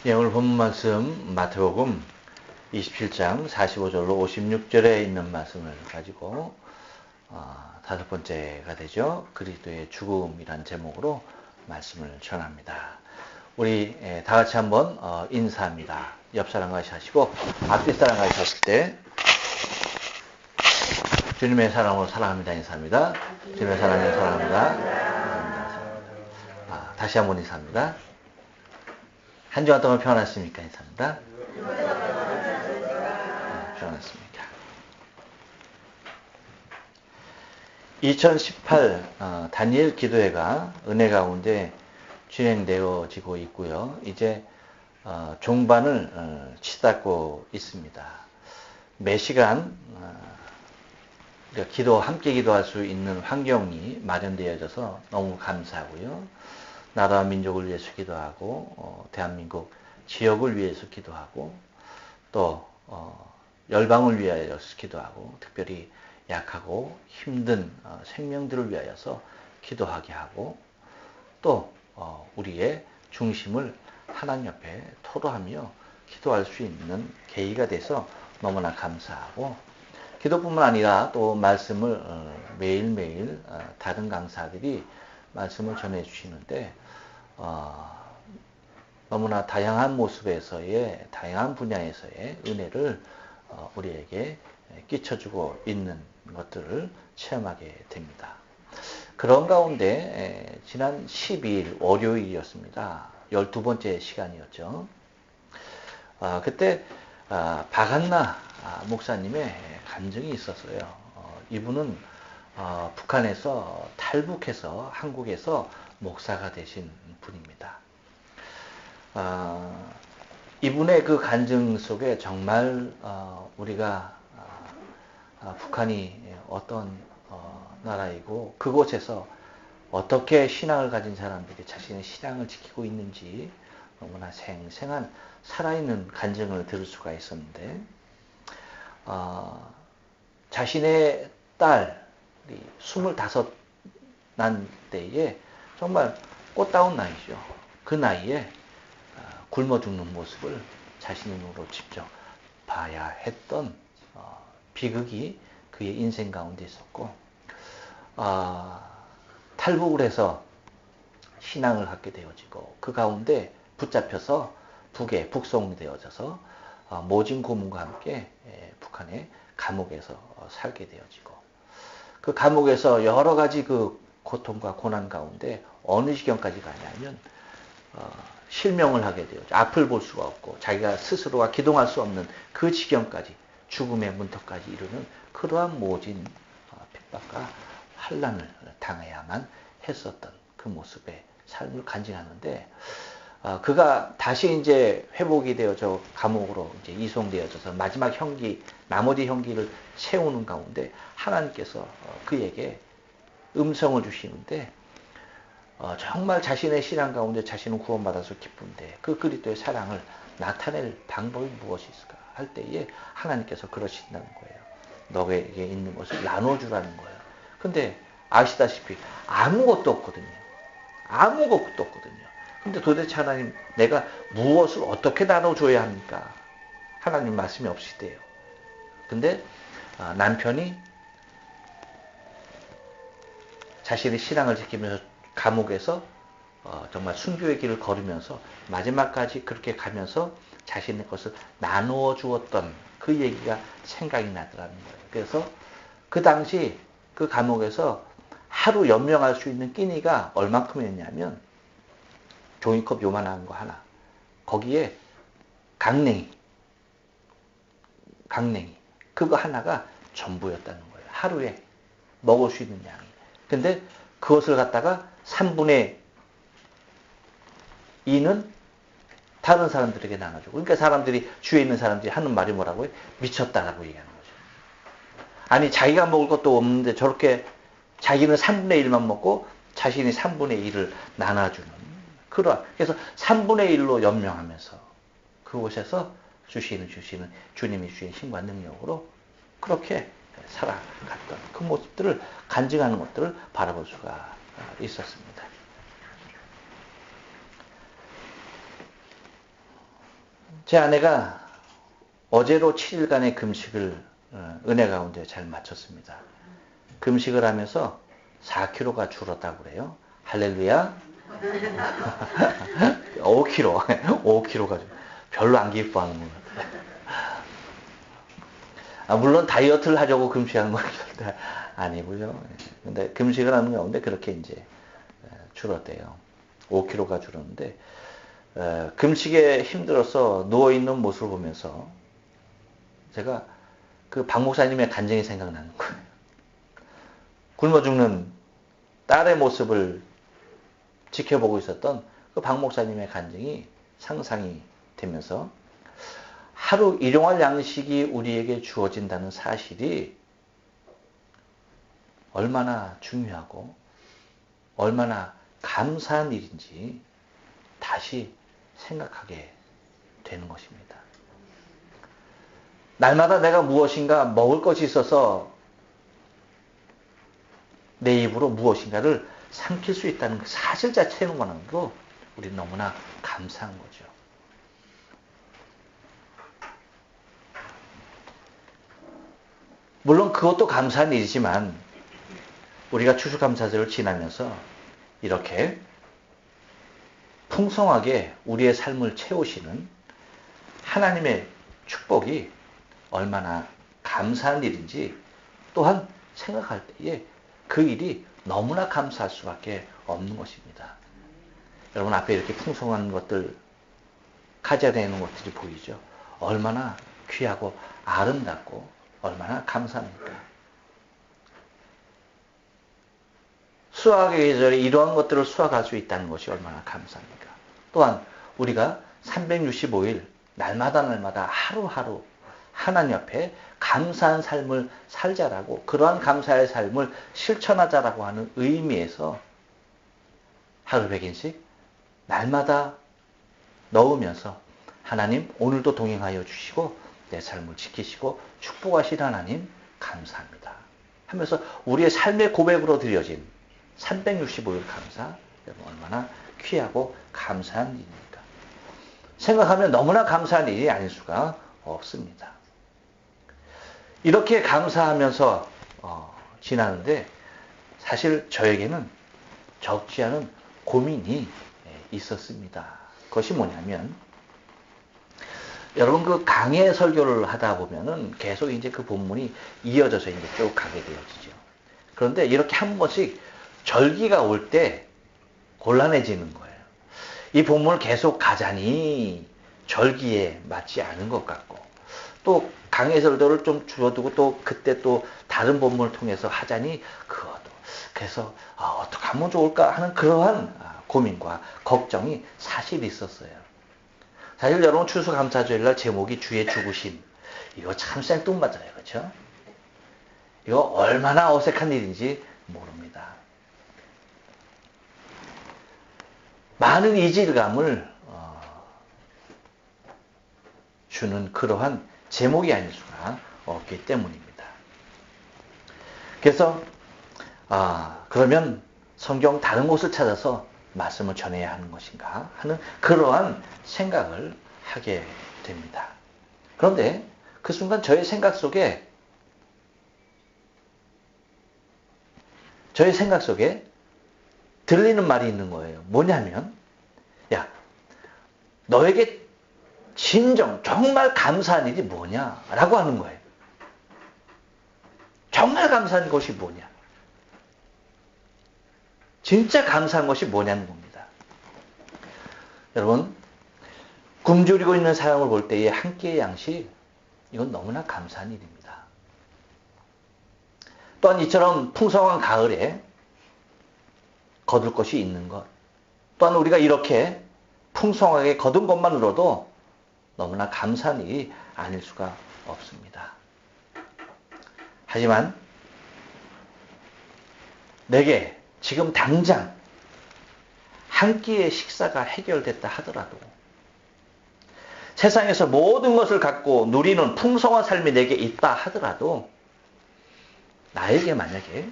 예, 오늘 본문 말씀 마태복음 27장 45절로 56절에 있는 말씀을 가지고 다섯 번째가 되죠. 그리스도의 죽음이란 제목으로 말씀을 전합니다. 우리 다 같이 한번 인사합니다. 옆 사람 같이 하시고 앞뒤 사람 같이 하실 때 주님의 사랑으로 사랑합니다. 인사합니다. 주님의 사랑으로 사랑합니다. 다시 한번 인사합니다. 한 주간 동안 평안하십니까? 인사합니다. 평안했습니다. 2018 다니엘 기도회가 은혜 가운데 진행되어지고 있고요. 이제 종반을 치닫고 있습니다. 매 시간 함께 기도할 수 있는 환경이 마련되어져서 너무 감사하고요. 나라와 민족을 위해서 기도하고 대한민국 지역을 위해서 기도하고 또 열방을 위하여서 기도하고 특별히 약하고 힘든 생명들을 위하여서 기도하게 하고 또 우리의 중심을 하나님 옆에 토로하며 기도할 수 있는 계기가 돼서 너무나 감사하고 기도뿐만 아니라 또 말씀을 매일매일 다른 강사들이 말씀을 전해 주시는데 너무나 다양한 모습에서의 다양한 분야에서의 은혜를 우리에게 끼쳐주고 있는 것들을 체험하게 됩니다. 그런 가운데 지난 12일 월요일이었습니다. 12번째 시간이었죠. 그때 박한나 목사님의 간증이 있었어요. 이분은 북한에서 탈북해서 한국에서 목사가 되신 분입니다. 이분의 그 간증 속에 정말 우리가 북한이 어떤 나라이고 그곳에서 어떻게 신앙을 가진 사람들이 자신의 신앙을 지키고 있는지 너무나 생생한 살아있는 간증을 들을 수가 있었는데 자신의 딸이 25 난 때에 정말 꽃다운 나이죠. 그 나이에 굶어 죽는 모습을 자신의 눈으로 직접 봐야 했던 비극이 그의 인생 가운데 있었고 탈북을 해서 신앙을 갖게 되어지고 그 가운데 붙잡혀서 북에 북송이 되어져서 모진 고문과 함께 북한의 감옥에서 살게 되어지고 그 감옥에서 여러 가지 그 고통과 고난 가운데 어느 지경까지 가냐면 실명을 하게 되어져 앞을 볼 수가 없고 자기가 스스로가 기동할 수 없는 그 지경까지 죽음의 문턱까지 이르는 그러한 모진 핍박과 환난을 당해야만 했었던 그 모습의 삶을 간증하는데 그가 다시 이제 회복이 되어져 감옥으로 이제 이송되어져서 마지막 형기 나머지 형기를 채우는 가운데 하나님께서 그에게 음성을 주시는데 정말 자신의 신앙 가운데 자신은 구원받아서 기쁜데 그 그리스도의 사랑을 나타낼 방법이 무엇이 있을까 할 때에 하나님께서 그러신다는 거예요. 너에게 있는 것을 나눠주라는 거예요. 근데 아시다시피 아무것도 없거든요. 아무것도 없거든요. 근데 도대체 하나님 내가 무엇을 어떻게 나눠줘야 합니까? 하나님 말씀이 없으시대요. 근데 남편이 자신의 신앙을 지키면서 감옥에서 정말 순교의 길을 걸으면서 마지막까지 그렇게 가면서 자신의 것을 나누어 주었던 그 얘기가 생각이 나더라는 거예요. 그래서 그 당시 그 감옥에서 하루 연명할 수 있는 끼니가 얼만큼이었냐면 종이컵 요만한 거 하나 거기에 강냉이 그거 하나가 전부였다는 거예요. 하루에 먹을 수 있는 양이. 근데 그것을 갖다가 3분의 2는 다른 사람들에게 나눠주고 그러니까 사람들이 주위에 있는 사람들이 하는 말이 뭐라고요? 미쳤다라고 얘기하는 거죠. 아니 자기가 먹을 것도 없는데 저렇게 자기는 3분의 1만 먹고 자신이 3분의 1을 나눠주는 그래서 3분의 1로 연명하면서 그곳에서 주시는 주님이 주신 힘과 능력으로 그렇게 살아갔던 그 모습들을 간증하는 것들을 바라볼 수가 있었습니다. 제 아내가 어제로 7일간의 금식을 은혜 가운데 잘 마쳤습니다. 금식을 하면서 4kg가 줄었다고 그래요. 할렐루야. 5kg, 5kg가 별로 안 기뻐하는 것 같아요. 물론 다이어트를 하려고 금식하는 건 절대 아니고요. 근데 금식을 하는 가운데 그렇게 이제 줄었대요. 5kg가 줄었는데, 금식에 힘들어서 누워있는 모습을 보면서 제가 그 박 목사님의 간증이 생각나는 거예요. 굶어 죽는 딸의 모습을 지켜보고 있었던 그 박 목사님의 간증이 상상이 되면서 하루 일용할 양식이 우리에게 주어진다는 사실이 얼마나 중요하고 얼마나 감사한 일인지 다시 생각하게 되는 것입니다. 날마다 내가 무엇인가 먹을 것이 있어서 내 입으로 무엇인가를 삼킬 수 있다는 그 사실 자체만으로도 우리는 너무나 감사한 거죠. 물론 그것도 감사한 일이지만 우리가 추수감사절을 지나면서 이렇게 풍성하게 우리의 삶을 채우시는 하나님의 축복이 얼마나 감사한 일인지 또한 생각할 때에 그 일이 너무나 감사할 수밖에 없는 것입니다. 여러분 앞에 이렇게 풍성한 것들, 가져야 있는 것들이 보이죠? 얼마나 귀하고 아름답고 얼마나 감사합니까? 수확의 계절에 이러한 것들을 수확할 수 있다는 것이 얼마나 감사합니까? 또한 우리가 365일 날마다 하루하루 하나님 앞에 감사한 삶을 살자라고, 그러한 감사의 삶을 실천하자라고 하는 의미에서 하루 100인씩 날마다 넣으면서 하나님 오늘도 동행하여 주시고 내 삶을 지키시고 축복하신 하나님 감사합니다 하면서 우리의 삶의 고백으로 드려진 365일 감사, 여러분 얼마나 귀하고 감사한 일입니까? 생각하면 너무나 감사한 일이 아닐 수가 없습니다. 이렇게 감사하면서 지나는데 사실 저에게는 적지 않은 고민이 있었습니다. 그것이 뭐냐면, 여러분 그 강해 설교를 하다 보면은 계속 이제 그 본문이 이어져서 이제 쭉 가게 되어지죠. 그런데 이렇게 한 번씩 절기가 올 때 곤란해지는 거예요. 이 본문을 계속 가자니 절기에 맞지 않은 것 같고, 또 강해 설교를 좀 줄여두고 또 그때 또 다른 본문을 통해서 하자니 그것도, 그래서 어떻게 하면 좋을까 하는 그러한 고민과 걱정이 사실 있었어요. 사실 여러분 추수감사주일날 제목이 주의 죽으심, 이거 참 생뚱맞아요. 그렇죠? 이거 얼마나 어색한 일인지 모릅니다. 많은 이질감을 주는 그러한 제목이 아닐 수가 없기 때문입니다. 그래서 그러면 성경 다른 곳을 찾아서 말씀을 전해야 하는 것인가 하는 그러한 생각을 하게 됩니다. 그런데 그 순간 저의 생각 속에 들리는 말이 있는 거예요. 뭐냐면, 야, 너에게 진정 정말 감사한 일이 뭐냐? 라고 하는 거예요. 정말 감사한 것이 뭐냐? 진짜 감사한 것이 뭐냐는 겁니다. 여러분, 굶주리고 있는 사람을 볼 때의 한 끼의 양식, 이건 너무나 감사한 일입니다. 또한 이처럼 풍성한 가을에 거둘 것이 있는 것, 또한 우리가 이렇게 풍성하게 거둔 것만으로도 너무나 감사한 일이 아닐 수가 없습니다. 하지만 내게 지금 당장 한 끼의 식사가 해결됐다 하더라도, 세상에서 모든 것을 갖고 누리는 풍성한 삶이 내게 있다 하더라도, 나에게 만약에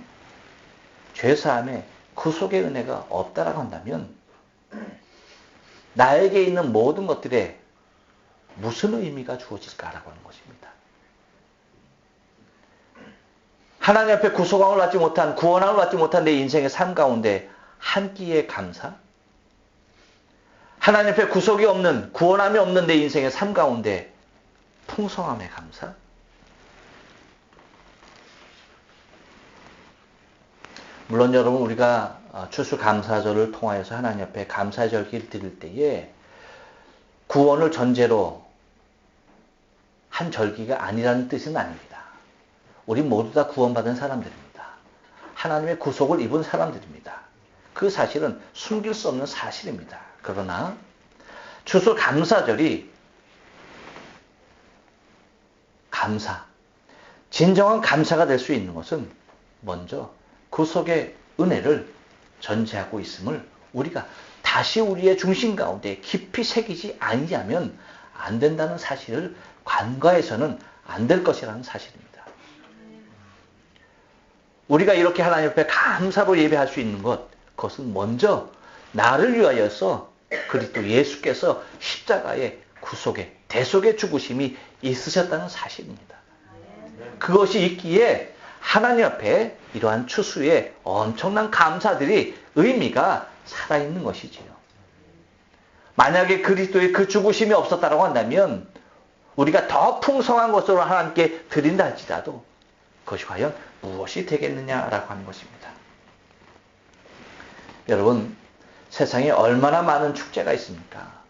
죄사함의 구속의 은혜가 없다라고 한다면 나에게 있는 모든 것들에 무슨 의미가 주어질까라고 하는 것입니다. 하나님 앞에 구속함을 받지 못한, 구원함을 받지 못한 내 인생의 삶 가운데 한 끼의 감사? 하나님 앞에 구속이 없는, 구원함이 없는 내 인생의 삶 가운데 풍성함의 감사? 물론 여러분, 우리가 추수감사절을 통하여서 하나님 앞에 감사의 절기를 드릴 때에 구원을 전제로 한 절기가 아니라는 뜻은 아닙니다. 우리 모두 다 구원받은 사람들입니다. 하나님의 구속을 입은 사람들입니다. 그 사실은 숨길 수 없는 사실입니다. 그러나 추수감사절이 감사, 진정한 감사가 될 수 있는 것은 먼저 구속의 은혜를 전제하고 있음을 우리가 다시 우리의 중심 가운데 깊이 새기지 아니하면 안 된다는 사실을 간과해서는 안 될 것이라는 사실입니다. 우리가 이렇게 하나님 앞에 감사로 예배할 수 있는 것, 그것은 먼저 나를 위하여서 그리스도 예수께서 십자가의 구속의 대속의 죽으심이 있으셨다는 사실입니다. 그것이 있기에 하나님 앞에 이러한 추수의 엄청난 감사들이 의미가 살아있는 것이지요. 만약에 그리스도의 그 죽으심이 없었다고 한다면 우리가 더 풍성한 것으로 하나님께 드린다 할지라도 그것이 과연 무엇이 되겠느냐라고 하는 것입니다. 여러분, 세상에 얼마나 많은 축제가 있습니까?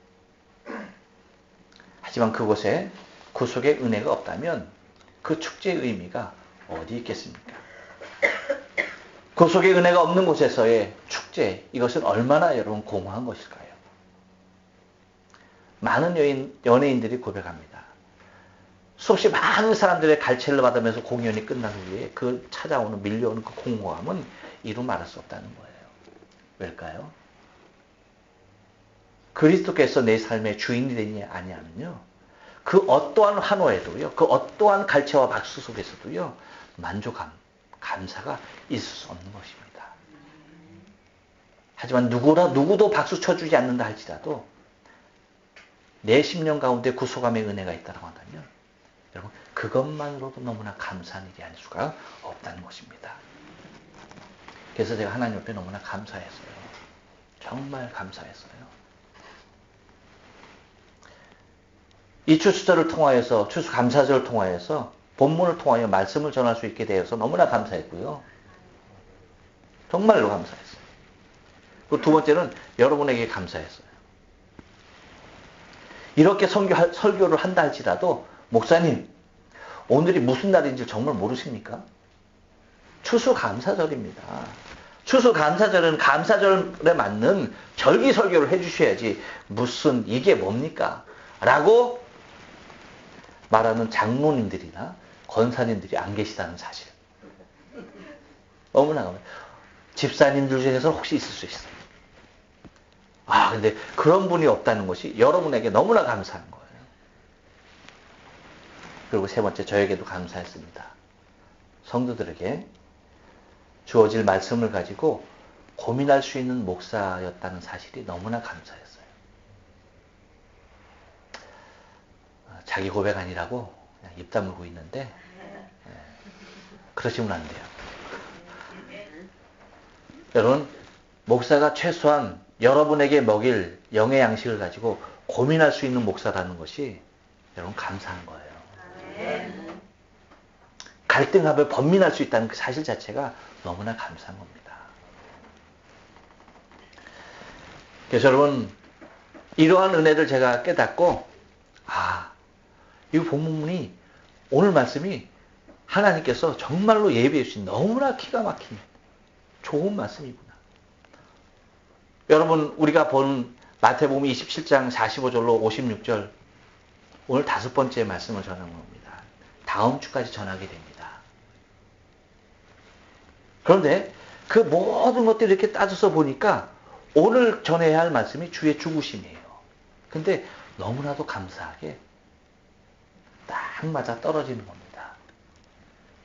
하지만 그곳에 구속의 은혜가 없다면 그 축제의 의미가 어디 있겠습니까? 구속의 은혜가 없는 곳에서의 축제, 이것은 얼마나 여러분 공허한 것일까요? 많은 연예인들이 고백합니다. 수없이 많은 사람들의 갈채를 받으면서 공연이 끝난 후에 그 찾아오는 밀려오는 그 공허함은 이루 말할 수 없다는 거예요. 왜일까요? 그리스도께서 내 삶의 주인이 되니 아니하면요, 그 어떠한 환호에도요, 그 어떠한 갈채와 박수 속에서도요, 만족감, 감사가 있을 수 없는 것입니다. 하지만 누구도 박수 쳐주지 않는다 할지라도 내 심령 가운데 구속함의 은혜가 있다고 한다면 여러분, 그것만으로도 너무나 감사한 일이 아닐 수가 없다는 것입니다. 그래서 제가 하나님 앞에 너무나 감사했어요. 정말 감사했어요. 이 추수절을 통하여서, 추수감사절을 통하여서 본문을 통하여 말씀을 전할 수 있게 되어서 너무나 감사했고요. 정말로 감사했어요. 그리고 두 번째는 여러분에게 감사했어요. 이렇게 설교를 한다 할지라도 목사님, 오늘이 무슨 날인지 정말 모르십니까? 추수감사절입니다. 추수감사절은 감사절에 맞는 절기 설교를 해주셔야지 무슨 이게 뭡니까? 라고 말하는 장로님들이나 권사님들이 안 계시다는 사실. 너무나 집사님들 중에서 혹시 있을 수 있어요. 근데 그런 분이 없다는 것이 여러분에게 너무나 감사한 거예요. 그리고 세 번째, 저에게도 감사했습니다. 성도들에게 주어질 말씀을 가지고 고민할 수 있는 목사였다는 사실이 너무나 감사했어요. 자기 고백 아니라고 그냥 입 다물고 있는데 그러시면 안 돼요. 여러분, 목사가 최소한 여러분에게 먹일 영의 양식을 가지고 고민할 수 있는 목사라는 것이 여러분 감사한 거예요. 갈등합을 번민할 수 있다는 그 사실 자체가 너무나 감사한 겁니다. 그래서 여러분, 이러한 은혜를 제가 깨닫고 이 본문이, 오늘 말씀이 하나님께서 정말로 예비해 주신 너무나 기가 막힌 좋은 말씀이구나. 여러분, 우리가 본 마태복음 27장 45절로 56절, 오늘 5번째 말씀을 전하는 겁니다. 다음 주까지 전하게 됩니다. 그런데 그 모든 것들을 이렇게 따져서 보니까 오늘 전해야 할 말씀이 주의 죽으심이에요. 근데 너무나도 감사하게 딱 맞아 떨어지는 겁니다.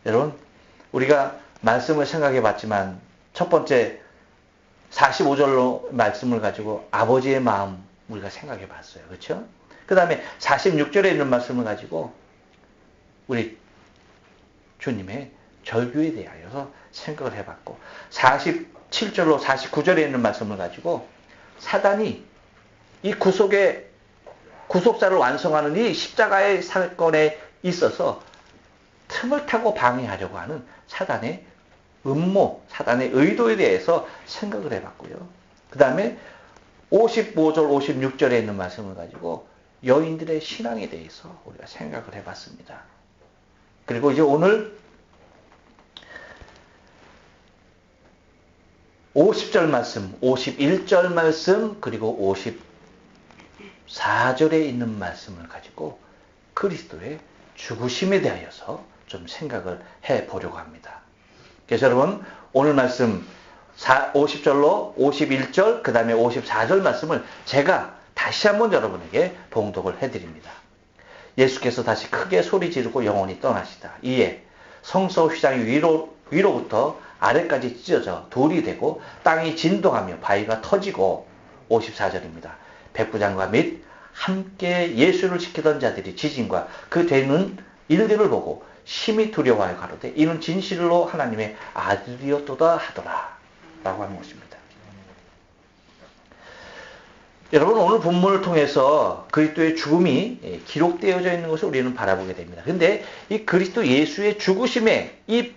여러분, 우리가 말씀을 생각해 봤지만 첫 번째 45절로 말씀을 가지고 아버지의 마음 우리가 생각해 봤어요. 그렇죠? 그 다음에 46절에 있는 말씀을 가지고 우리 주님의 절규에 대하여서 생각을 해봤고, 47절로 49절에 있는 말씀을 가지고 사단이 이 구속사를 완성하는 이 십자가의 사건에 있어서 틈을 타고 방해하려고 하는 사단의 음모, 사단의 의도에 대해서 생각을 해봤고요. 그 다음에 55절, 56절에 있는 말씀을 가지고 여인들의 신앙에 대해서 우리가 생각을 해봤습니다. 그리고 이제 오늘 50절 말씀, 51절 말씀, 그리고 54절에 있는 말씀을 가지고 그리스도의 죽으심에 대하여서 좀 생각을 해보려고 합니다. 그래서 여러분, 오늘 말씀 50절로 51절, 그 다음에 54절 말씀을 제가 다시 한번 여러분에게 봉독을 해드립니다. 예수께서 다시 크게 소리 지르고 영원히 떠나시다. 이에 성소 휘장이 위로부터 아래까지 찢어져 돌이 되고 땅이 진동하며 바위가 터지고, 54절입니다. 백부장과 및 함께 예수를 지키던 자들이 지진과 그 되는 일들을 보고 심히 두려워하여 가로되 이는 진실로 하나님의 아들이었도다 하더라 라고 하는 것입니다. 여러분, 오늘 본문을 통해서 그리스도의 죽음이 기록되어져 있는 것을 우리는 바라보게 됩니다. 그런데 이 그리스도 예수의 죽으심에 이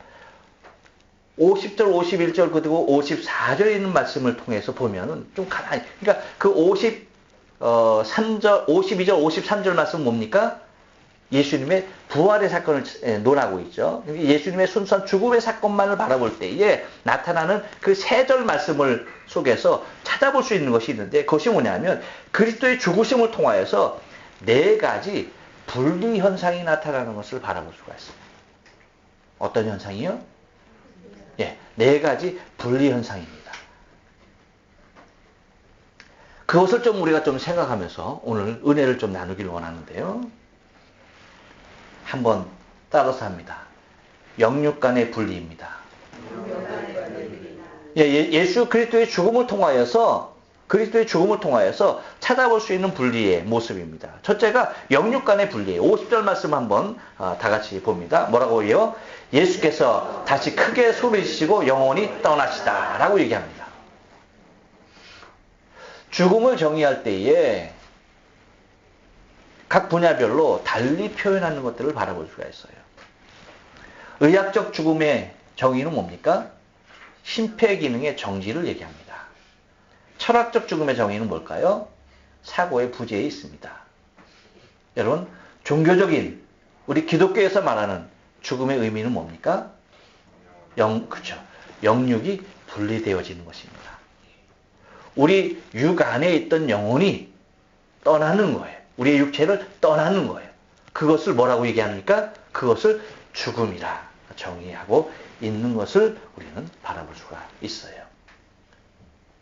50절, 51절, 그리고 54절에 있는 말씀을 통해서 보면은 좀 가만히, 그러니까 그 53절, 52절, 53절 말씀은 뭡니까? 예수님의 부활의 사건을 논하고 있죠. 예수님의 순수한 죽음의 사건만을 바라볼 때에 나타나는 그 세 절 말씀을 속에서 찾아볼 수 있는 것이 있는데, 그것이 뭐냐면 그리스도의 죽으심을 통하여서 네 가지 분리 현상이 나타나는 것을 바라볼 수가 있습니다. 어떤 현상이요? 예, 네 가지 분리 현상입니다. 그것을 좀 우리가 좀 생각하면서 오늘 은혜를 좀 나누길 원하는데요. 한번 따라서 합니다. 영육 간의 분리입니다. 예수 그리스도의 죽음을 통하여서 찾아볼 수 있는 분리의 모습입니다. 첫째가 영육 간의 분리예요. 50절 말씀 한번 다 같이 봅니다. 뭐라고 해요? 예수께서 다시 크게 소리치시고 영원히 떠나시다 라고 얘기합니다. 죽음을 정의할 때에 각 분야별로 달리 표현하는 것들을 바라볼 수가 있어요. 의학적 죽음의 정의는 뭡니까? 심폐기능의 정지를 얘기합니다. 철학적 죽음의 정의는 뭘까요? 사고의 부재에 있습니다. 여러분, 종교적인 우리 기독교에서 말하는 죽음의 의미는 뭡니까? 그렇죠. 영육이 분리되어지는 것입니다. 우리 육 안에 있던 영혼이 떠나는 거예요. 우리의 육체를 떠나는 거예요. 그것을 뭐라고 얘기합니까? 그것을 죽음이라 정의하고 있는 것을 우리는 바라볼 수가 있어요.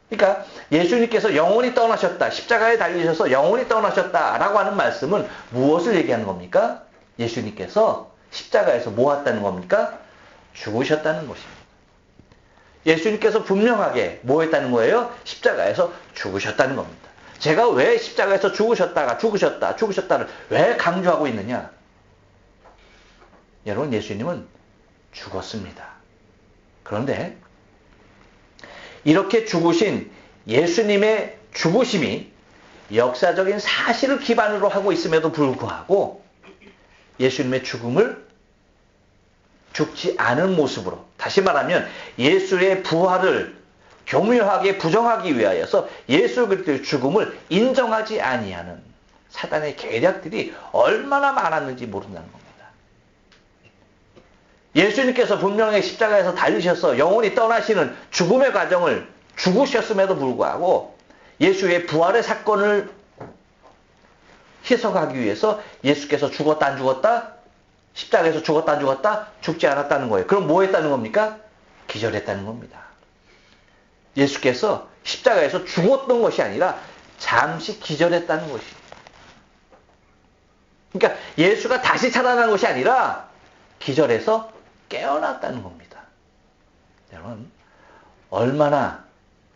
그러니까 예수님께서 영원히 떠나셨다, 십자가에 달리셔서 영원히 떠나셨다라고 하는 말씀은 무엇을 얘기하는 겁니까? 예수님께서 십자가에서 뭐 했다는 겁니까? 죽으셨다는 것입니다. 예수님께서 분명하게 뭐 했다는 거예요? 십자가에서 죽으셨다는 겁니다. 제가 왜 십자가에서 죽으셨다를 왜 강조하고 있느냐? 여러분, 예수님은 죽었습니다. 그런데 이렇게 죽으신 예수님의 죽으심이 역사적인 사실을 기반으로 하고 있음에도 불구하고 예수님의 죽음을 죽지 않은 모습으로, 다시 말하면 예수의 부활을 교묘하게 부정하기 위하여서 예수 그리스도의 죽음을 인정하지 아니하는 사단의 계략들이 얼마나 많았는지 모른다는 겁니다. 예수님께서 분명히 십자가에서 달리셔서 영원히 떠나시는 죽음의 과정을 죽으셨음에도 불구하고 예수의 부활의 사건을 해석하기 위해서 예수께서 죽었다 안 죽었다? 십자가에서 죽었다 안 죽었다? 죽지 않았다는 거예요. 그럼 뭐 했다는 겁니까? 기절했다는 겁니다. 예수께서 십자가에서 죽었던 것이 아니라 잠시 기절했다는 것입니다. 그러니까 예수가 다시 살아난 것이 아니라 기절해서 깨어났다는 겁니다. 여러분, 얼마나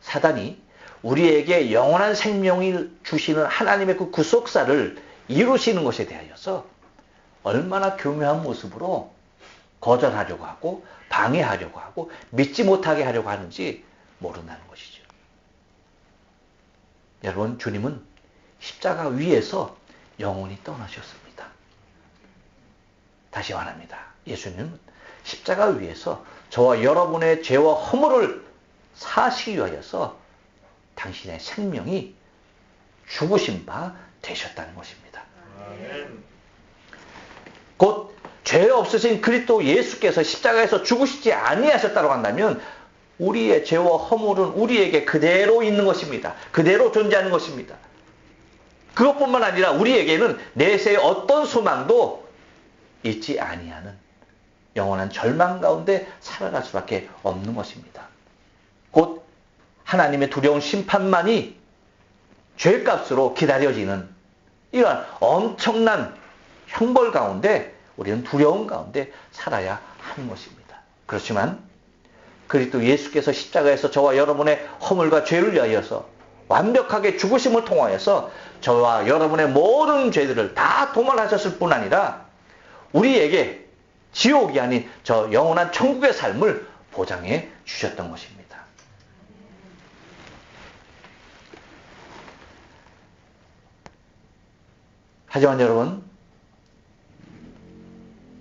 사단이 우리에게 영원한 생명을 주시는 하나님의 그 구속사를 이루시는 것에 대하여서 얼마나 교묘한 모습으로 거절하려고 하고 방해하려고 하고 믿지 못하게 하려고 하는지 모른다는 것이죠. 여러분, 주님은 십자가 위에서 영원히 떠나셨습니다. 다시 말합니다. 예수님은 십자가 위에서 저와 여러분의 죄와 허물을 사시기 위하여서 당신의 생명이 죽으신 바 되셨다는 것입니다. 곧 죄 없으신 그리스도 예수께서 십자가에서 죽으시지 아니하셨다고 한다면 우리의 죄와 허물은 우리에게 그대로 있는 것입니다. 그대로 존재하는 것입니다. 그것뿐만 아니라 우리에게는 내세의 어떤 소망도 있지 아니하는 영원한 절망 가운데 살아갈 수밖에 없는 것입니다. 곧 하나님의 두려운 심판만이 죄값으로 기다려지는 이러한 엄청난 형벌 가운데 우리는 두려움 가운데 살아야 하는 것입니다. 그렇지만 그리스도 예수께서 십자가에서 저와 여러분의 허물과 죄를 위하여서 완벽하게 죽으심을 통하여서 저와 여러분의 모든 죄들을 다 도말하셨을 뿐 아니라 우리에게 지옥이 아닌 저 영원한 천국의 삶을 보장해 주셨던 것입니다. 하지만 여러분,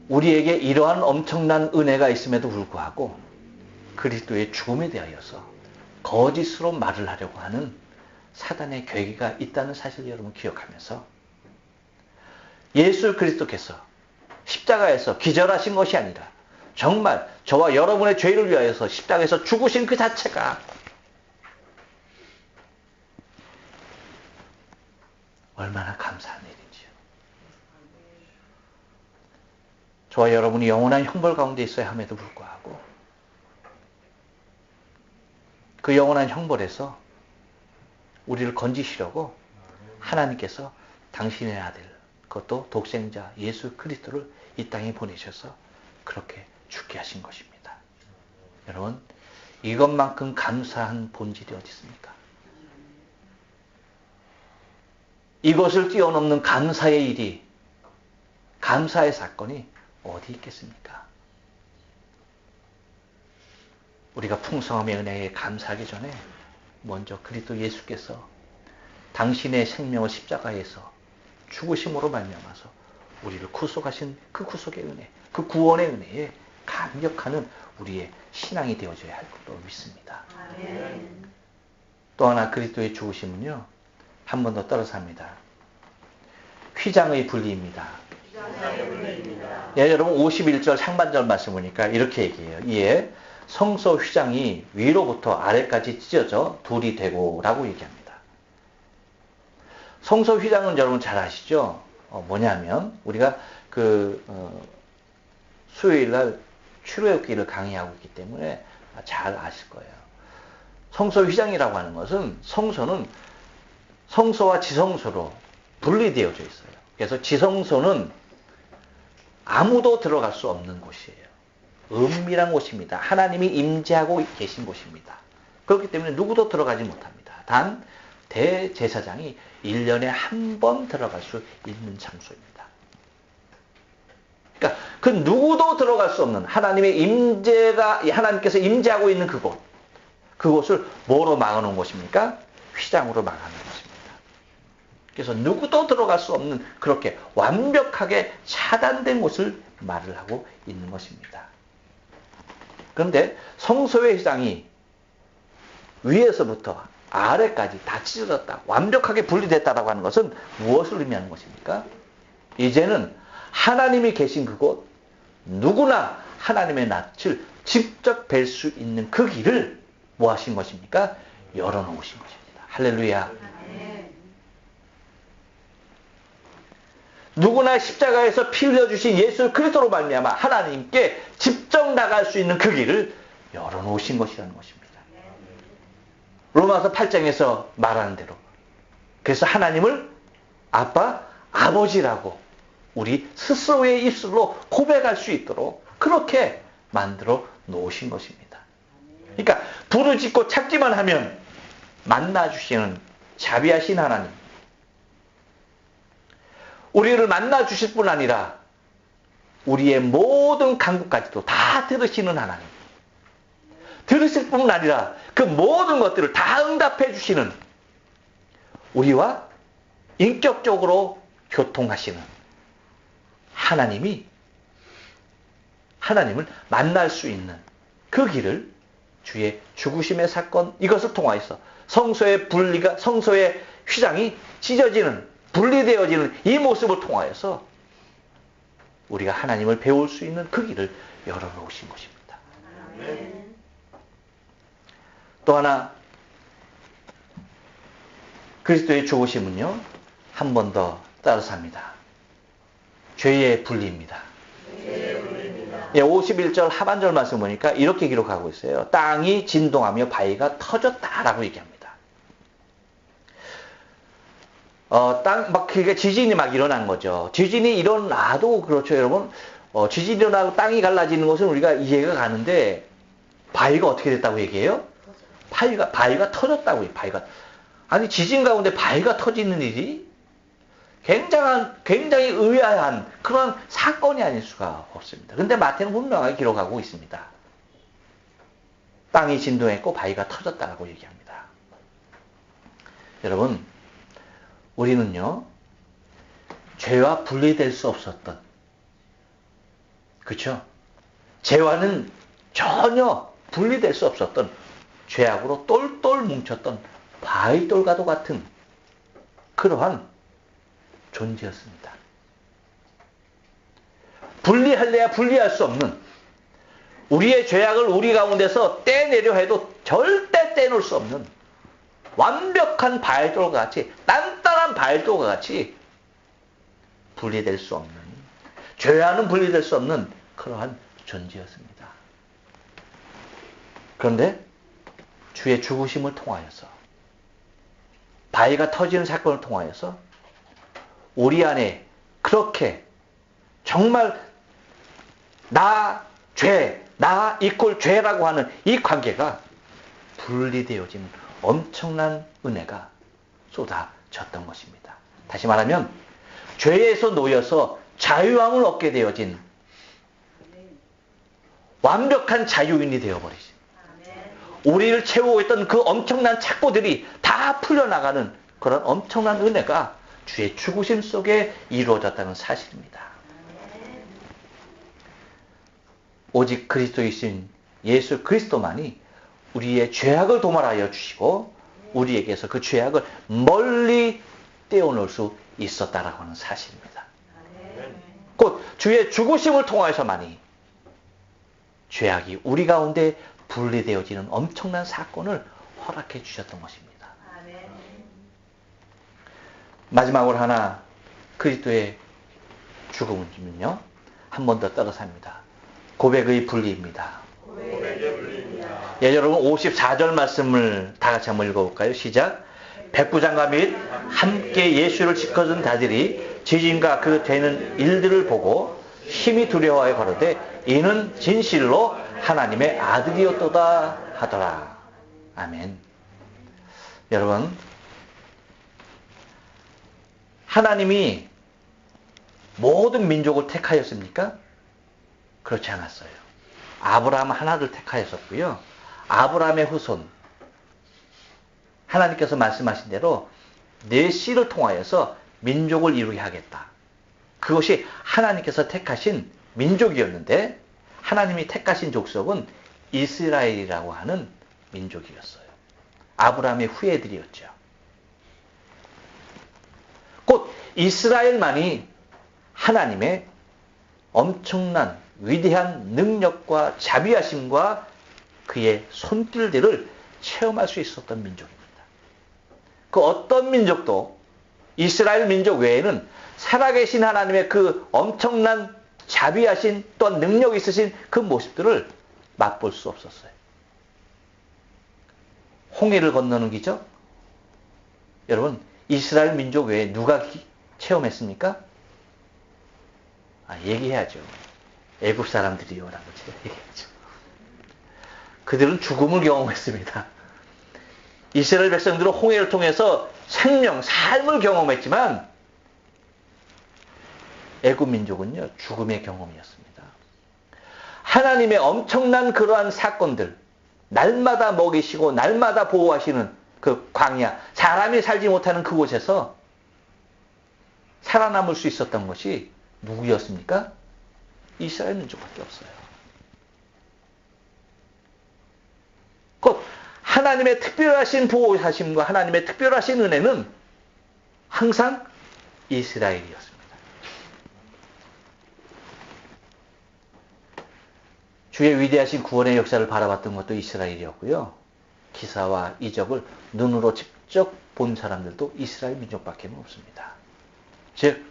우리에게 이러한 엄청난 은혜가 있음에도 불구하고 그리스도의 죽음에 대하여서 거짓으로 말을 하려고 하는 사단의 계기가 있다는 사실을 여러분 기억하면서 예수 그리스도께서 십자가에서 기절하신 것이 아니라 정말 저와 여러분의 죄를 위하여서 십자가에서 죽으신 그 자체가 얼마나 감사한 일인지요. 저와 여러분이 영원한 형벌 가운데 있어야 함에도 불구하고 그 영원한 형벌에서 우리를 건지시려고 하나님께서 당신의 아들, 그것도 독생자 예수 그리스도를 이 땅에 보내셔서 그렇게 죽게 하신 것입니다. 여러분, 이것만큼 감사한 본질이 어디 있습니까? 이것을 뛰어넘는 감사의 일이, 감사의 사건이 어디 있겠습니까? 우리가 풍성함의 은혜에 감사하기 전에 먼저 그리스도 예수께서 당신의 생명을 십자가에서 죽으심으로 말미암아서 우리를 구속하신 그 구속의 은혜, 그 구원의 은혜에 감격하는 우리의 신앙이 되어져야 할 것으로 믿습니다. 아멘. 또 하나 그리스도의 죽으심은요, 한 번 더 떨어서 합니다. 휘장의 분리입니다. 예, 여러분 51절 상반절 말씀 보니까 이렇게 얘기해요. 이에 성소 휘장이 위로부터 아래까지 찢어져 둘이 되고 라고 얘기합니다. 성소 휘장은 여러분 잘 아시죠? 뭐냐면 우리가 수요일날 출애굽기를 강의하고 있기 때문에 잘 아실 거예요. 성소 휘장이라고 하는 것은 성소는 성소와 지성소로 분리되어져 있어요. 그래서 지성소는 아무도 들어갈 수 없는 곳이에요. 은밀한 곳입니다. 하나님이 임재하고 계신 곳입니다. 그렇기 때문에 누구도 들어가지 못합니다. 단 대제사장이 1년에 한 번 들어갈 수 있는 장소입니다. 그러니까 그 누구도 들어갈 수 없는 하나님의 임재가, 하나님께서 임재하고 있는 그곳, 그곳을 뭐로 막아놓은 것입니까? 휘장으로 막아놓은 것입니다. 그래서 누구도 들어갈 수 없는 그렇게 완벽하게 차단된 곳을 말을 하고 있는 것입니다. 그런데 성소의 휘장이 위에서부터 아래까지 다 찢어졌다, 완벽하게 분리됐다라고 하는 것은 무엇을 의미하는 것입니까? 이제는 하나님이 계신 그곳, 누구나 하나님의 낯을 직접 뵐 수 있는 그 길을 뭐 하신 것입니까? 열어놓으신 것입니다. 할렐루야. 누구나 십자가에서 피 흘려주신 예수 그리스도로 말미암아 하나님께 직접 나갈 수 있는 그 길을 열어놓으신 것이라는 것입니다. 로마서 8장에서 말하는 대로, 그래서 하나님을 아빠, 아버지라고 우리 스스로의 입술로 고백할 수 있도록 그렇게 만들어 놓으신 것입니다. 그러니까 부르짖고 찾기만 하면 만나주시는 자비하신 하나님, 우리를 만나 주실 뿐 아니라 우리의 모든 간구까지도 다 들으시는 하나님. 들으실 뿐 아니라 그 모든 것들을 다 응답해 주시는, 우리와 인격적으로 교통하시는 하나님을 만날 수 있는 그 길을 주의 죽으심의 사건, 이것을 통하여서 성소의 휘장이 찢어지는, 분리되어지는 이 모습을 통하여서 우리가 하나님을 배울 수 있는 그 길을 열어놓으신 것입니다. 또 하나, 그리스도의 죽으심은요, 한 번 더 따라서 합니다. 죄의 분리입니다. 51절 하반절 말씀 보니까 이렇게 기록하고 있어요. 땅이 진동하며 바위가 터졌다라고 얘기합니다. 그게 지진이 막 일어난 거죠. 지진이 일어나도 그렇죠, 여러분. 지진이 일어나고 땅이 갈라지는 것은 우리가 이해가 가는데, 바위가 어떻게 됐다고 얘기해요? 바위가 터졌다고 해요, 아니, 지진 가운데 바위가 터지는 일이 굉장히 의아한 그런 사건이 아닐 수가 없습니다. 근데 마태는 분명하게 기록하고 있습니다. 땅이 진동했고 바위가 터졌다라고 얘기합니다. 여러분, 우리는요, 죄와 분리될 수 없었던, 그렇죠? 죄와는 전혀 분리될 수 없었던, 죄악으로 똘똘 뭉쳤던 바위돌과도 같은 그러한 존재였습니다. 분리할래야 분리할 수 없는, 우리의 죄악을 우리 가운데서 떼내려 해도 절대 떼놓을 수 없는 완벽한 바위돌과 같이, 단단한 바위돌과 같이 분리될 수 없는, 죄와는 분리될 수 없는 그러한 존재였습니다. 그런데 주의 죽으심을 통하여서, 바위가 터지는 사건을 통하여서 우리 안에 그렇게 정말 나 이꼴 죄라고 하는 이 관계가 분리되어지는 엄청난 은혜가 쏟아졌던 것입니다. 다시 말하면 죄에서 놓여서 자유함을 얻게 되어진 완벽한 자유인이 되어버리신, 우리를 채우고 있던 그 엄청난 착고들이 다 풀려나가는 그런 엄청난 은혜가 주의 죽으심 속에 이루어졌다는 사실입니다. 오직 그리스도이신 예수 그리스도만이 우리의 죄악을 도말하여 주시고 우리에게서 그 죄악을 멀리 떼어놓을 수 있었다라고 하는 사실입니다. 곧 주의 죽으심을 통하여서만이 죄악이 우리 가운데 분리되어지는 엄청난 사건을 허락해 주셨던 것입니다. 마지막으로 하나, 그리스도의 죽음은요, 한 번 더 따라서 합니다. 고백의 분리입니다. 예, 여러분 54절 말씀을 다 같이 한번 읽어볼까요? 시작. 백부장과 및 함께 예수를 지켜준 자들이 지진과 그 되는 일들을 보고 힘이 두려워하여 가로되 이는 진실로 하나님의 아들이었도다 하더라. 아멘. 여러분, 하나님이 모든 민족을 택하였습니까? 그렇지 않았어요. 아브라함 하나를 택하였었고요. 아브라함의 후손, 하나님께서 말씀하신 대로 내 씨를 통하여서 민족을 이루게 하겠다. 그것이 하나님께서 택하신 민족이었는데, 하나님이 택하신 족속은 이스라엘이라고 하는 민족이었어요. 아브라함의 후예들이었죠. 곧 이스라엘만이 하나님의 엄청난 위대한 능력과 자비하심과 그의 손길들을 체험할 수 있었던 민족입니다. 그 어떤 민족도 이스라엘 민족 외에는 살아계신 하나님의 그 엄청난 자비하신 또한 능력 있으신 그 모습들을 맛볼 수 없었어요. 홍해를 건너는 기적? 여러분, 이스라엘 민족 외에 누가 체험했습니까? 얘기해야죠. 애굽 사람들이요 라고 얘기하죠. 그들은 죽음을 경험했습니다. 이스라엘 백성들은 홍해를 통해서 생명, 삶을 경험했지만 애굽 민족은요, 죽음의 경험이었습니다. 하나님의 엄청난 그러한 사건들, 날마다 먹이시고 날마다 보호하시는 그 광야, 사람이 살지 못하는 그곳에서 살아남을 수 있었던 것이 누구였습니까? 이스라엘 민족밖에 없어요. 곧 하나님의 특별하신 보호하심과 하나님의 특별하신 은혜는 항상 이스라엘이었습니다. 주의 위대하신 구원의 역사를 바라봤던 것도 이스라엘이었고요. 기사와 이적을 눈으로 직접 본 사람들도 이스라엘 민족밖에 없습니다. 즉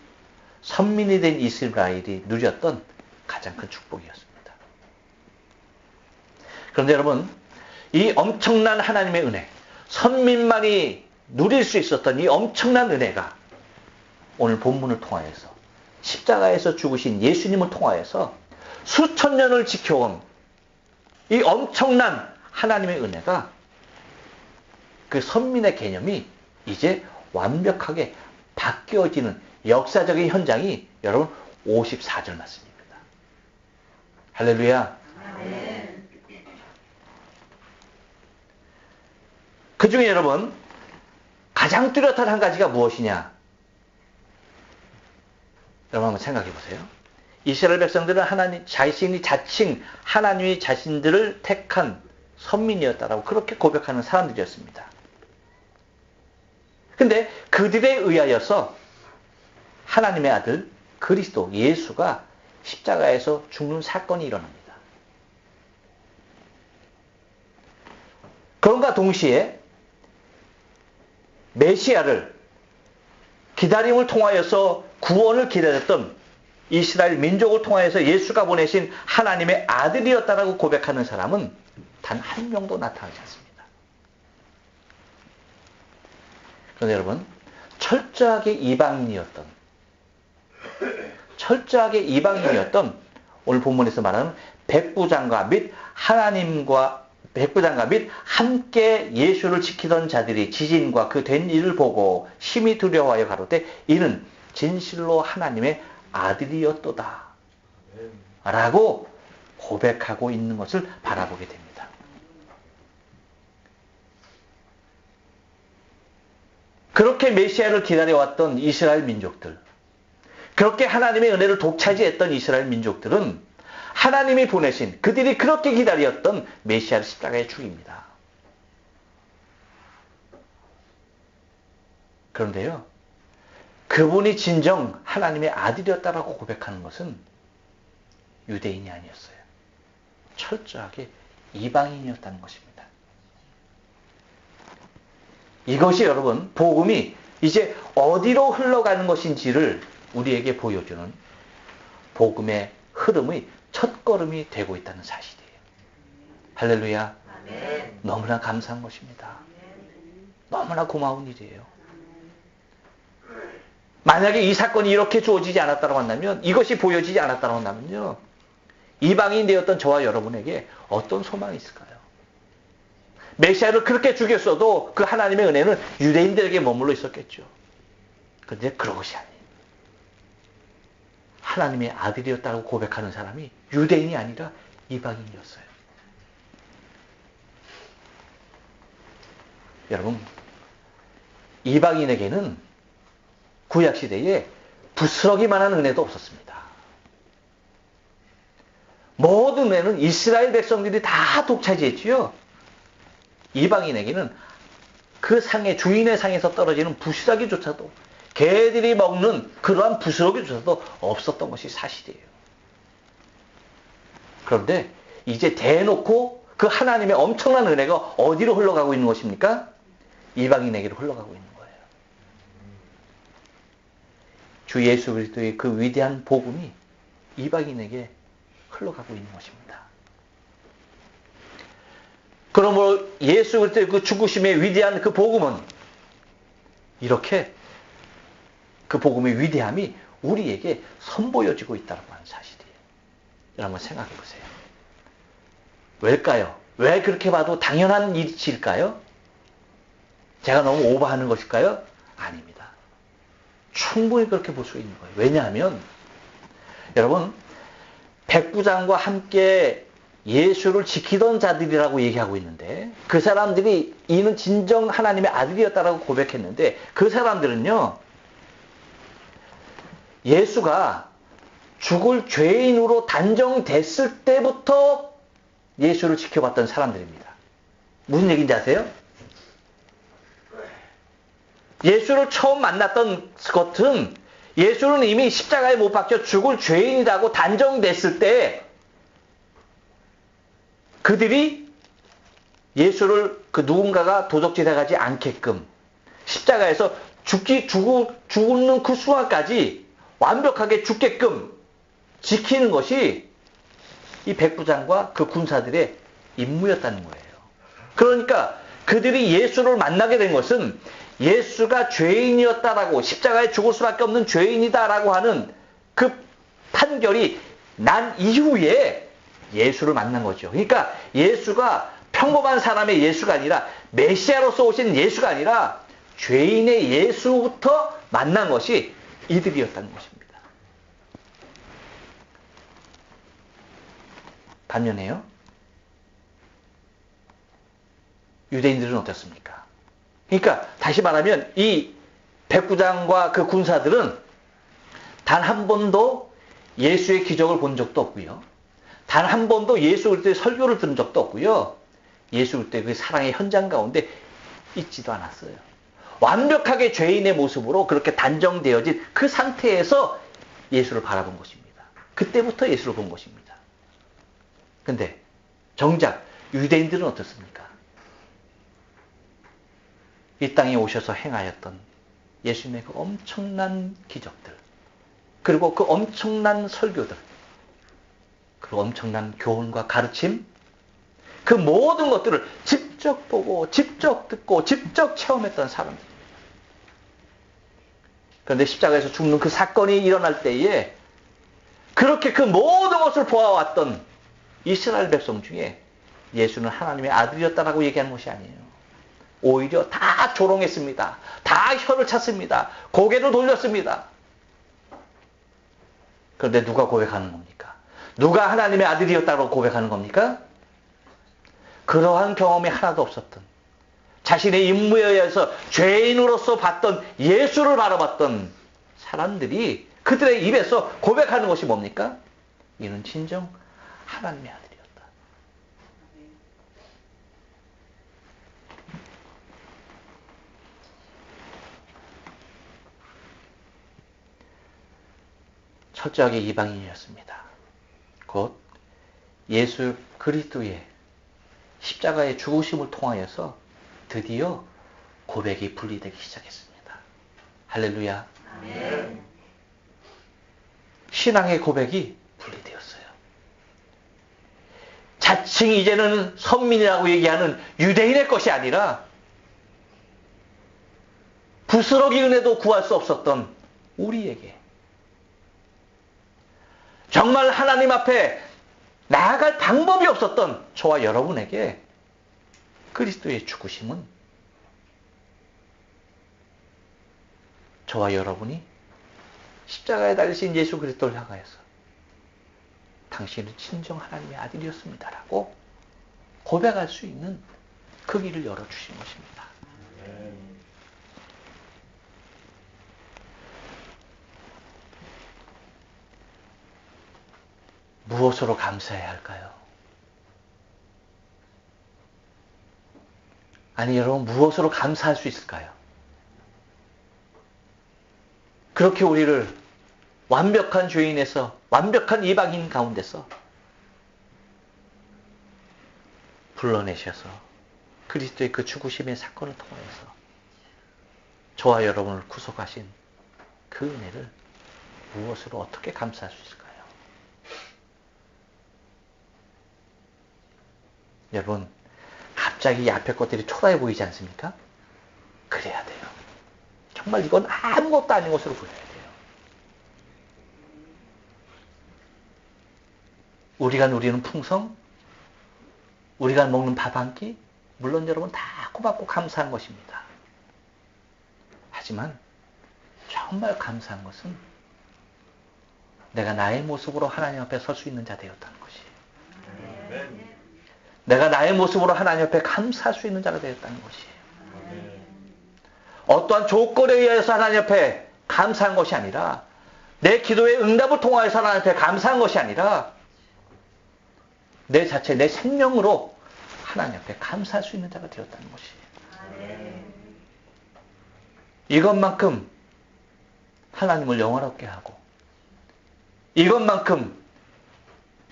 선민이 된 이스라엘이 누렸던 가장 큰 축복이었습니다. 그런데 여러분, 이 엄청난 하나님의 은혜, 선민만이 누릴 수 있었던 이 엄청난 은혜가 오늘 본문을 통하여서 십자가에서 죽으신 예수님을 통하여서 수천 년을 지켜온 이 엄청난 하나님의 은혜가 그 선민의 개념이 이제 완벽하게 바뀌어지는 역사적인 현장이 여러분 54절 말씀입니다. 할렐루야. 아멘. 그 중에 여러분 가장 뚜렷한 한 가지가 무엇이냐? 여러분 한번 생각해 보세요. 이스라엘 백성들은 하나님 자신이 자칭 하나님이 자신들을 택한 선민이었다라고 그렇게 고백하는 사람들이었습니다. 근데 그들에 의하여서 하나님의 아들 그리스도 예수가 십자가에서 죽는 사건이 일어납니다. 그런가 동시에 메시아를 기다림을 통하여서 구원을 기다렸던 이스라엘 민족을 통하여서 예수가 보내신 하나님의 아들이었다라고 고백하는 사람은 단 한 명도 나타나지 않습니다. 그런데 여러분, 철저하게 이방인이었던 오늘 본문에서 말하는 백부장과 및 함께 예수를 지키던 자들이 지진과 그 된 일을 보고 심히 두려워하여 가로되 이는 진실로 하나님의 아들이었도다 라고 고백하고 있는 것을 바라보게 됩니다. 그렇게 메시아를 기다려왔던 이스라엘 민족들, 그렇게 하나님의 은혜를 독차지했던 이스라엘 민족들은 하나님이 보내신 그들이 그렇게 기다렸던 메시아를 십자가에 죽입니다. 그런데요, 그분이 진정 하나님의 아들이었다라고 고백하는 것은 유대인이 아니었어요. 철저하게 이방인이었다는 것입니다. 이것이 여러분, 복음이 이제 어디로 흘러가는 것인지를 우리에게 보여주는 복음의 흐름의 첫걸음이 되고 있다는 사실이에요. 할렐루야. 아멘. 너무나 감사한 것입니다. 너무나 고마운 일이에요. 만약에 이 사건이 이렇게 주어지지 않았다고 한다면, 이것이 보여지지 않았다고 한다면요, 이방인 되었던 저와 여러분에게 어떤 소망이 있을까요? 메시아를 그렇게 죽였어도 그 하나님의 은혜는 유대인들에게 머물러 있었겠죠. 그런데 그런 것이 아니에요. 하나님의 아들이었다고 고백하는 사람이 유대인이 아니라 이방인이었어요. 여러분, 이방인에게는 구약시대에 부스러기만한 은혜도 없었습니다. 모든 은혜는 이스라엘 백성들이 다 독차지했지요. 이방인에게는 그 상에, 주인의 상에서 떨어지는 부스러기조차도, 개들이 먹는 그러한 부스러기조차도 없었던 것이 사실이에요. 그런데 이제 대놓고 그 하나님의 엄청난 은혜가 어디로 흘러가고 있는 것입니까? 이방인에게로 흘러가고 있는 거예요. 주 예수 그리스도의 그 위대한 복음이 이방인에게 흘러가고 있는 것입니다. 그러므로 예수 그리스도의 그 죽으심의 위대한 그 복음은 이렇게 그 복음의 위대함이 우리에게 선보여지고 있다는 사실이에요. 여러분 한번 생각해 보세요. 왜일까요? 왜 그렇게 봐도 당연한 일일까요? 제가 너무 오버하는 것일까요? 아닙니다. 충분히 그렇게 볼 수 있는 거예요. 왜냐하면 여러분, 백부장과 함께 예수를 지키던 자들이라고 얘기하고 있는데, 그 사람들이 이는 진정 하나님의 아들이었다라고 고백했는데, 그 사람들은요, 예수가 죽을 죄인으로 단정됐을 때부터 예수를 지켜봤던 사람들입니다. 무슨 얘기인지 아세요? 예수를 처음 만났던 것은 예수는 이미 십자가에 못 박혀 죽을 죄인이라고 단정됐을 때 그들이 예수를 그 누군가가 도적질해 가지 않게끔 십자가에서 죽는 그 순간까지 완벽하게 죽게끔 지키는 것이 이 백부장과 그 군사들의 임무였다는 거예요. 그러니까 그들이 예수를 만나게 된 것은 예수가 죄인이었다라고, 십자가에 죽을 수밖에 없는 죄인이다라고 하는 그 판결이 난 이후에 예수를 만난 거죠. 그러니까 예수가 평범한 사람의 예수가 아니라 메시아로서 오신 예수가 아니라 죄인의 예수부터 만난 것이 이들이었다는 것입니다. 반면에요, 유대인들은 어떻습니까? 그러니까 다시 말하면 이 백부장과 그 군사들은 단 한 번도 예수의 기적을 본 적도 없고요. 단 한 번도 예수 그리스도의 설교를 들은 적도 없고요. 예수 그리스도의 그 사랑의 현장 가운데 있지도 않았어요. 완벽하게 죄인의 모습으로 그렇게 단정되어진 그 상태에서 예수를 바라본 것입니다. 그때부터 예수를 본 것입니다. 근데 정작 유대인들은 어떻습니까? 이 땅에 오셔서 행하였던 예수님의 그 엄청난 기적들, 그리고 그 엄청난 설교들, 그 엄청난 교훈과 가르침, 그 모든 것들을 직접 보고, 직접 듣고, 직접 체험했던 사람들. 그런데 십자가에서 죽는 그 사건이 일어날 때에 그렇게 그 모든 것을 보아왔던 이스라엘 백성 중에 예수는 하나님의 아들이었다라고 얘기하는 것이 아니에요. 오히려 다 조롱했습니다. 다 혀를 찼습니다. 고개를 돌렸습니다. 그런데 누가 고백하는 겁니까? 누가 하나님의 아들이었다고 고백하는 겁니까? 그러한 경험이 하나도 없었던, 자신의 임무에 의해서 죄인으로서 봤던 예수를 바라봤던 사람들이 그들의 입에서 고백하는 것이 뭡니까? 이는 진정 하나님의 아들이었다. 철저하게 이방인이었습니다. 곧 예수 그리스도의 십자가의 죽으심을 통하여서 드디어 고백이 분리되기 시작했습니다. 할렐루야. 아멘. 신앙의 고백이 분리되었어요. 자칭 이제는 선민이라고 얘기하는 유대인의 것이 아니라 부스러기 은혜도 구할 수 없었던 우리에게, 정말 하나님 앞에 나아갈 방법이 없었던 저와 여러분에게 그리스도의 죽으심은 저와 여러분이 십자가에 달리신 예수 그리스도를 향하여서 당신은 진정 하나님의 아들이었습니다라고 고백할 수 있는 그 길을 열어주신 것입니다. 무엇으로 감사해야 할까요? 아니 여러분, 무엇으로 감사할 수 있을까요? 그렇게 우리를 완벽한 죄인에서, 완벽한 이방인 가운데서 불러내셔서 그리스도의 그 죽으심의 사건을 통해서 저와 여러분을 구속하신 그 은혜를 무엇으로 어떻게 감사할 수 있을까요? 여러분, 갑자기 이 앞에 것들이 초라해 보이지 않습니까? 그래야 돼요. 정말 이건 아무것도 아닌 것으로 보여야 돼요. 우리가 누리는 풍성, 우리가 먹는 밥 한 끼, 물론 여러분 다 고맙고 감사한 것입니다. 하지만 정말 감사한 것은 내가 나의 모습으로 하나님 앞에 설 수 있는 자 되었다는 것이에요. 내가 나의 모습으로 하나님 앞에 감사할 수 있는 자가 되었다는 것이에요. 어떠한 조건에 의해서 하나님 앞에 감사한 것이 아니라, 내 기도의 응답을 통하여서 하나님 앞에 감사한 것이 아니라, 내 자체, 내 생명으로 하나님 앞에 감사할 수 있는 자가 되었다는 것이에요. 이것만큼 하나님을 영화롭게 하고, 이것만큼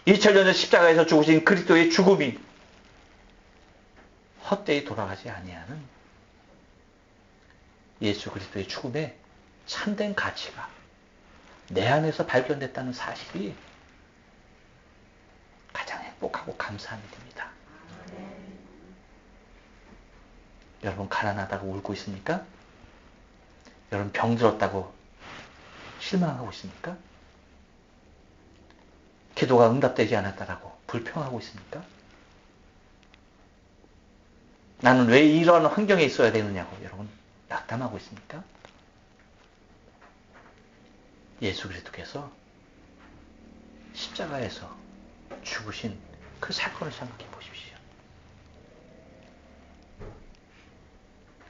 2000년 전 십자가에서 죽으신 그리스도의 죽음이 헛되이 돌아가지 아니하는 예수 그리스도의 죽음에 참된 가치가 내 안에서 발견됐다는 사실이 가장 행복하고 감사한 일입니다. 여러분 가난하다고 울고 있습니까? 여러분 병들었다고 실망하고 있습니까? 기도가 응답되지 않았다라고 불평하고 있습니까? 나는 왜 이러한 환경에 있어야 되느냐고 여러분 낙담하고 있습니까? 예수 그리스도께서 십자가에서 죽으신 그 사건을 생각해 보십시오.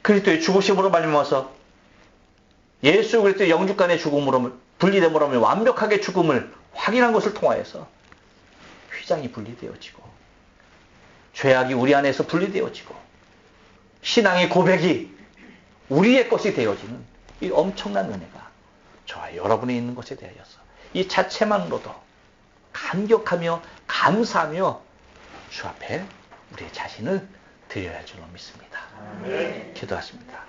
그리스도의 죽으심으로 말미암아서 예수 그리스도의 영육간의 죽음으로 분리됨으로 완벽하게 죽음을 확인한 것을 통하여서 휘장이 분리되어지고, 죄악이 우리 안에서 분리되어지고, 신앙의 고백이 우리의 것이 되어지는 이 엄청난 은혜가 저와 여러분에 있는 것에 대하여서 이 자체만으로도 감격하며 감사하며 주 앞에 우리의 자신을 드려야 할 줄로 믿습니다. 기도하십니다.